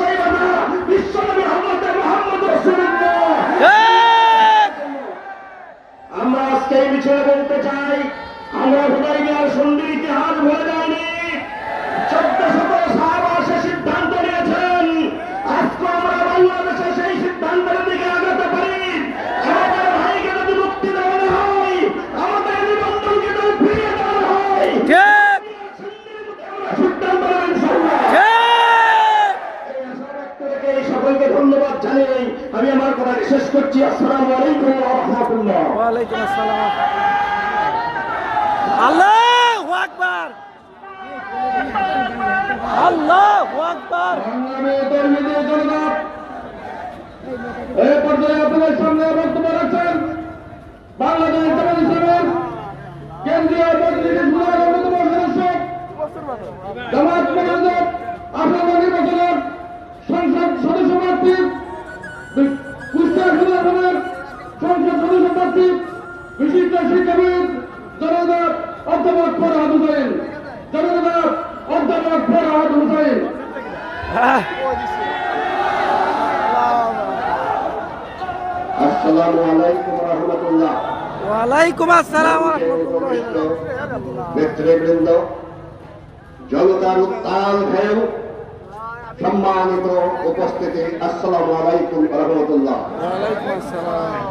সেই বাধা বিশ্বনবী হযরত মুহাম্মদ রাসূলুল্লাহ। আমরা আজকে এই মিছিলে বলতে চাই, আমরা হুদায়বিয়ার সন্ধির ইতিহাস ভুলে যাইনি। 1400 সাহাবা সে সিদ্ধান্ত নিয়েছেন, আজকে আমরা বাংলাদেশে সেই সিদ্ধান্তের দিকে আগাতে পারি। আমাদের ভাইকে যদি মুক্তি দেওয়া হয়, আমাদের নিবন্ধনকে যদি ফিরিয়ে দেওয়া হয়, সিদ্ধান্ত নেব ইনশাআল্লাহ। এই সকলকে ধন্যবাদ জানিয়ে আমি আমার কথাকে শেষ করছি। আসসালামু আলাইকুম ওয়া রাহমাতুল্লাহ। ওয়া আলাইকুম আসসালাম। আল্লাহু আকবার, আল্লাহু আকবার। এই পর্যায়ে আপনাদের সামনে বক্তব্য রাখছেন বাংলাদেশ জামাত ইসলামের কেন্দ্রীয় মজলিসের অন্যতম সদস্য জামাত মোহাম্মদ আপনাদের নির্বাচনের সংসদ সদস্য প্রার্থী, কুষ্টিয়া সুন্দরবনের সংসদ সদস্য প্রার্থী, বিশিষ্ট শিক্ষাবিদ জননেতা অধ্যাপক ফরহাদ হোসেন, জননেতা অধ্যাপক ফরহাদ হোসেন। আসসালামু আলাইকুম ওয়া রাহমাতুল্লাহ। ওয়া আলাইকুম আসসালাম ওয়া রাহমাতুল্লাহ। নেতৃবৃন্দ, জনতার উত্তাল ঢেউ, সম্মানিত উপস্থিতি, আসসালামু আলাইকুম ওয়া রাহমাতুল্লাহ। ওয়া আলাইকুম আসসালাম।